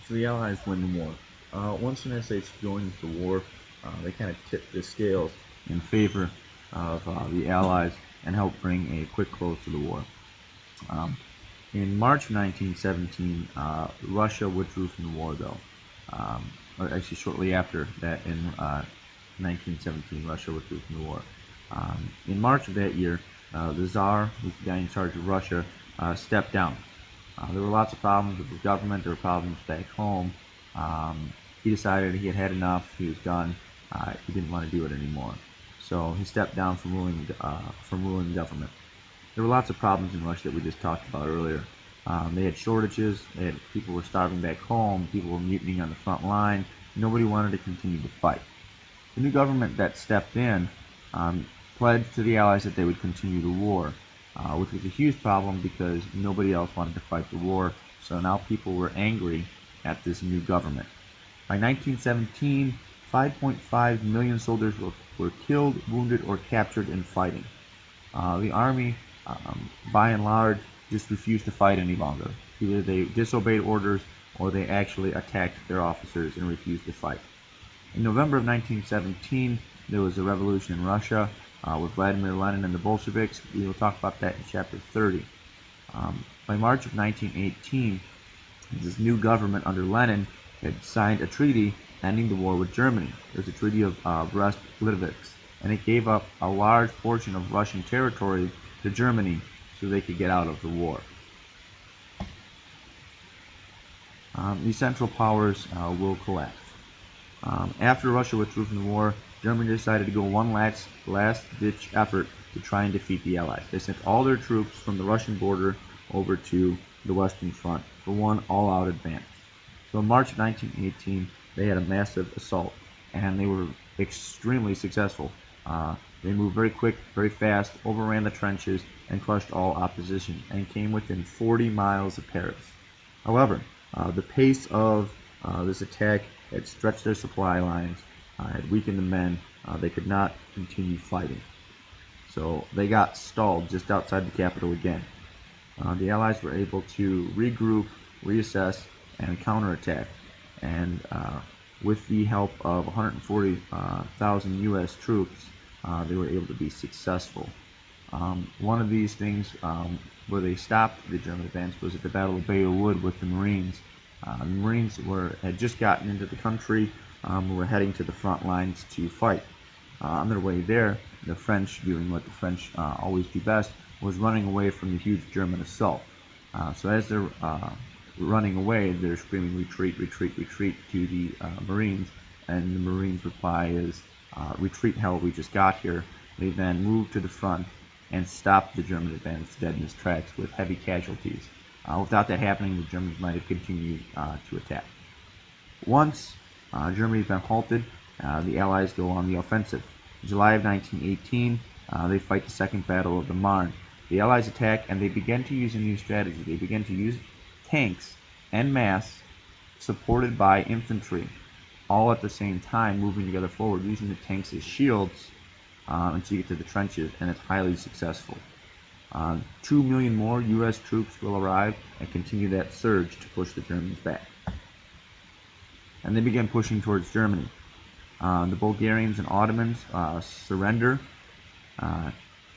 So the Allies win the war. Once the United States joins the war, they kind of tip the scales in favor of the Allies and help bring a quick close to the war. Um, in March of 1917, Russia withdrew from the war, though. Or actually, shortly after that, in 1917, Russia withdrew from the war. In March of that year, the Tsar, who's the guy in charge of Russia, stepped down. There were lots of problems with the government. There were problems back home. He decided he had had enough. He was done. He didn't want to do it anymore. So he stepped down from ruling government. There were lots of problems in Russia that we just talked about earlier. They had shortages. People were starving back home. People were mutinying on the front line. Nobody wanted to continue to fight. The new government that stepped in pledged to the Allies that they would continue the war, which was a huge problem because nobody else wanted to fight the war. So now people were angry at this new government. By 1917, 5.5 million soldiers were killed, wounded, or captured in fighting. The army, by and large, just refused to fight any longer. Either they disobeyed orders or they actually attacked their officers and refused to fight. In November of 1917, there was a revolution in Russia with Vladimir Lenin and the Bolsheviks. We will talk about that in chapter 30. By March of 1918, this new government under Lenin had signed a treaty ending the war with Germany. It was a treaty of Brest-Litovsk, and it gave up a large portion of Russian territory to Germany so they could get out of the war. These Central Powers will collapse. After Russia withdrew from the war, Germany decided to go one last-ditch effort to try and defeat the Allies. They sent all their troops from the Russian border over to the Western Front for one all-out advance. So in March 1918, they had a massive assault, and they were extremely successful. They moved very quick, very fast, overran the trenches, and crushed all opposition, and came within 40 miles of Paris. However, the pace of this attack had stretched their supply lines, had weakened the men. They could not continue fighting. So they got stalled just outside the capital again. The Allies were able to regroup, reassess, and counterattack. And with the help of 140,000 U.S. troops, they were able to be successful. One of these things where they stopped the German advance was at the Battle of Bayou Wood with the Marines. The Marines had just gotten into the country, were heading to the front lines to fight. On their way there, the French, doing what the French always do best, was running away from the huge German assault. So as they're running away, they're screaming, "Retreat, retreat, retreat," to the Marines, and the Marines' reply is, "Retreat, hell, we just got here." They then moved to the front and stopped the German advance dead in its tracks with heavy casualties. Without that happening, the Germans might have continued to attack. Once Germany's been halted, the Allies go on the offensive. In July of 1918, they fight the Second Battle of the Marne. The Allies attack, and they begin to use a new strategy. They begin to use tanks en masse, supported by infantry, all at the same time moving together forward, using the tanks as shields until you get to the trenches, and it's highly successful. 2 million more U.S. troops will arrive and continue that surge to push the Germans back. And they begin pushing towards Germany. The Bulgarians and Ottomans surrender.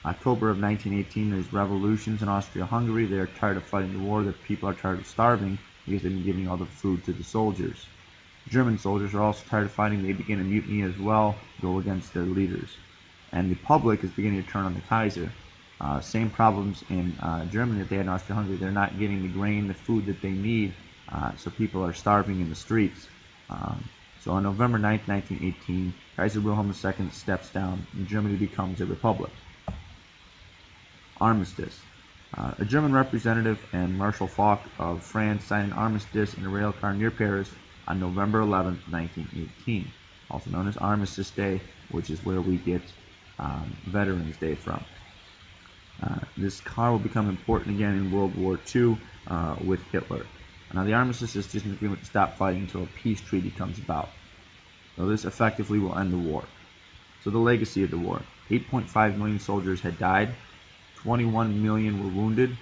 October of 1918, there's revolutions in Austria-Hungary. They're tired of fighting the war. The people are tired of starving because they've been giving all the food to the soldiers. German soldiers are also tired of fighting. They begin a mutiny as well, go against their leaders. And the public is beginning to turn on the Kaiser. Same problems in Germany that they had in Austria-Hungary. They're not getting the grain, the food that they need, so people are starving in the streets. So on November 9, 1918, Kaiser Wilhelm II steps down and Germany becomes a republic. Armistice. A German representative and Marshal Foch of France signed an armistice in a rail car near Paris on November 11, 1918, also known as Armistice Day, which is where we get Veterans Day from. This car will become important again in World War II with Hitler. Now, the armistice is just an agreement to stop fighting until a peace treaty comes about. So this effectively will end the war. So the legacy of the war. 8.5 million soldiers had died, 21 million were wounded,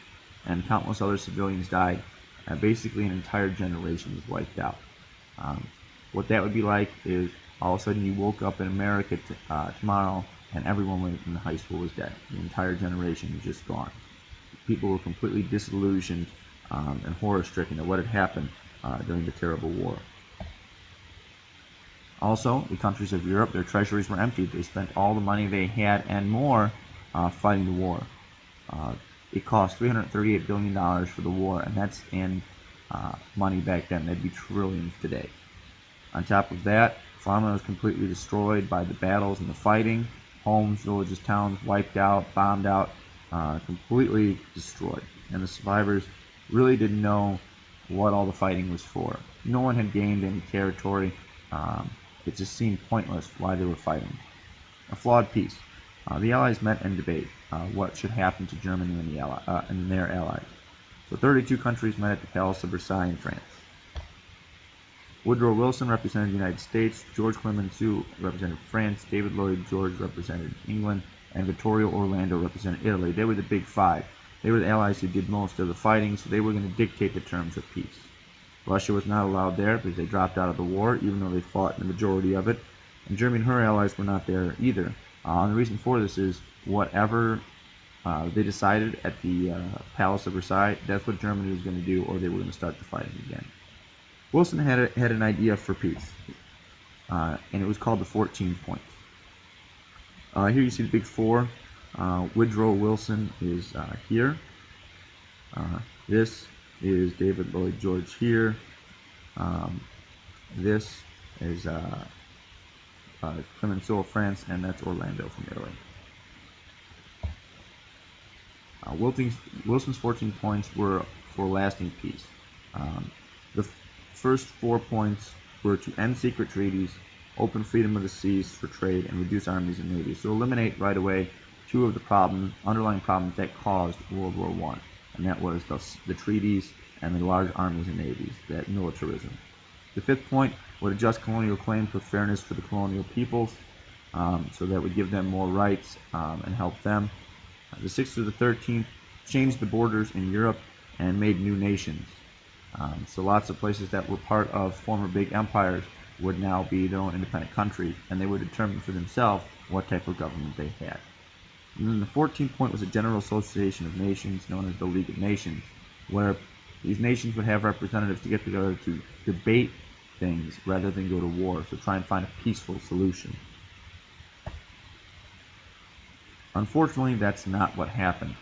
and countless other civilians died. Basically, an entire generation was wiped out. Um, what that would be like is all of a sudden you woke up in America tomorrow and everyone in the high school was dead. The entire generation was just gone. People were completely disillusioned and horror-stricken at what had happened during the terrible war. Also, the countries of Europe, their treasuries were emptied. They spent all the money they had and more fighting the war. It cost $338 billion for the war, and that's in money back then. That'd be trillions today. On top of that, farmland was completely destroyed by the battles and the fighting. Homes, villages, towns wiped out, bombed out, completely destroyed. And the survivors really didn't know what all the fighting was for. No one had gained any territory. It just seemed pointless why they were fighting. A flawed peace. The Allies met and debate what should happen to Germany and their allies. So 32 countries met at the Palace of Versailles in France. Woodrow Wilson represented the United States, George Clemenceau represented France, David Lloyd George represented England, and Vittorio Orlando represented Italy. They were the big five. They were the allies who did most of the fighting, so they were going to dictate the terms of peace. Russia was not allowed there because they dropped out of the war, even though they fought in the majority of it. And Germany and her allies were not there either. And the reason for this is whatever they decided at the Palace of Versailles, that's what Germany was going to do, or they were going to start the fighting again. Wilson had an idea for peace, and it was called the 14 Points. Here you see the big four. Woodrow Wilson is here. This is David Lloyd George here. This is Clemenceau of France, and that's Orlando from Italy. Wilson's 14 points were for lasting peace. The first 4 points were to end secret treaties, open freedom of the seas for trade, and reduce armies and navies. So eliminate right away two of the underlying problems that caused World War I, and that was the treaties and the large armies and navies, that militarism. The fifth point would adjust colonial claims with fairness for the colonial peoples, so that would give them more rights and help them. The 6th through the 13th changed the borders in Europe and made new nations. So lots of places that were part of former big empires would now be their own independent countries, and they would determine for themselves what type of government they had. And then the 14th point was a general association of nations known as the League of Nations, where these nations would have representatives to get together to debate things rather than go to war, so try and find a peaceful solution. Unfortunately, that's not what happened.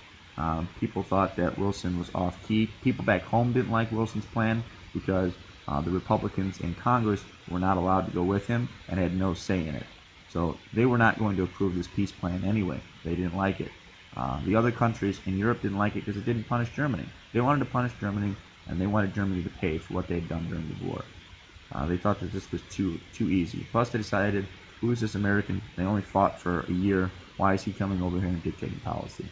People thought that Wilson was off-key. People back home didn't like Wilson's plan because the Republicans in Congress were not allowed to go with him and had no say in it. So they were not going to approve this peace plan anyway. They didn't like it. The other countries in Europe didn't like it because it didn't punish Germany. They wanted to punish Germany, and they wanted Germany to pay for what they had done during the war. They thought that this was too easy. Plus, they decided, who is this American? They only fought for a year. Why is he coming over here and dictating policy?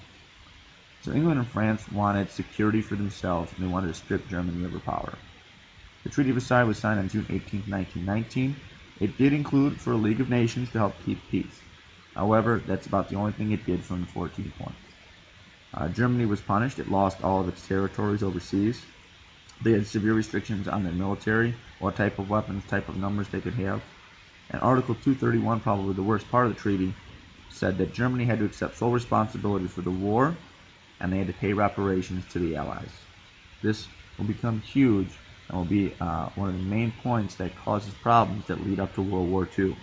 So England and France wanted security for themselves, and they wanted to strip Germany of her power. The Treaty of Versailles was signed on June 18, 1919. It did include for a League of Nations to help keep peace. However, that's about the only thing it did from the 14 points. Germany was punished. It lost all of its territories overseas. They had severe restrictions on their military, what type of weapons, type of numbers they could have. And Article 231, probably the worst part of the treaty, said that Germany had to accept sole responsibility for the war, and they had to pay reparations to the Allies. This will become huge and will be one of the main points that causes problems that lead up to World War II.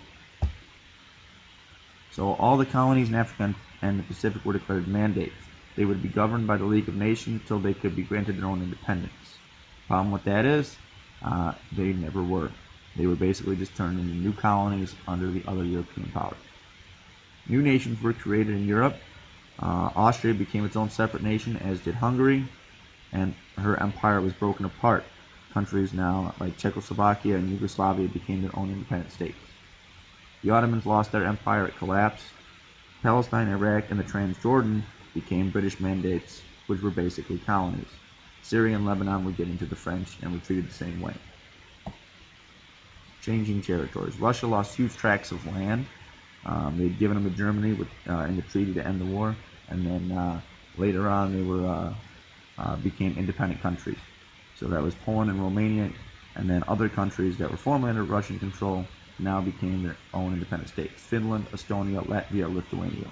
So all the colonies in Africa and the Pacific were declared mandates. They would be governed by the League of Nations until they could be granted their own independence. The problem with that is they never were. They were basically just turned into new colonies under the other European powers. New nations were created in Europe. Austria became its own separate nation, as did Hungary, and her empire was broken apart. Countries now like Czechoslovakia and Yugoslavia became their own independent states. The Ottomans lost their empire, it collapsed. Palestine, Iraq, and the Transjordan became British mandates, which were basically colonies. Syria and Lebanon would get into the French and were treated the same way. Changing territories. Russia lost huge tracts of land. They'd given them to Germany in the treaty to end the war, and then later on they became independent countries. So that was Poland and Romania, and then other countries that were formerly under Russian control now became their own independent states: Finland, Estonia, Latvia, Lithuania.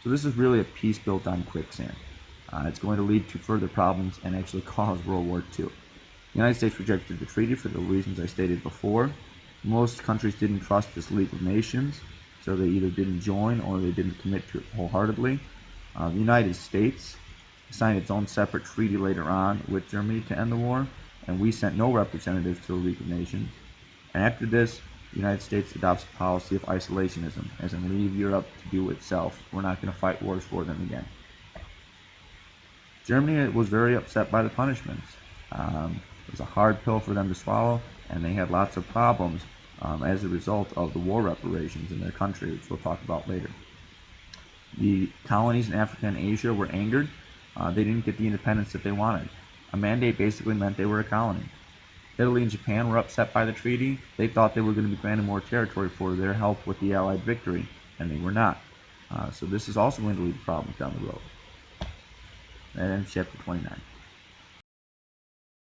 So this is really a peace built on quicksand. It's going to lead to further problems and actually cause World War II. The United States rejected the treaty for the reasons I stated before. Most countries didn't trust this League of Nations, so they either didn't join or they didn't commit to it wholeheartedly. The United States signed its own separate treaty later on with Germany to end the war, and we sent no representatives to the League of Nations. And after this, the United States adopts a policy of isolationism, as in leave Europe to do itself. We're not going to fight wars for them again. Germany was very upset by the punishments. It was a hard pill for them to swallow, and they had lots of problems as a result of the war reparations in their country, which we'll talk about later. The colonies in Africa and Asia were angered. They didn't get the independence that they wanted. A mandate basically meant they were a colony. Italy and Japan were upset by the treaty. They thought they were going to be granted more territory for their help with the Allied victory, and they were not. So this is also going to lead to problems down the road. That ends chapter 29.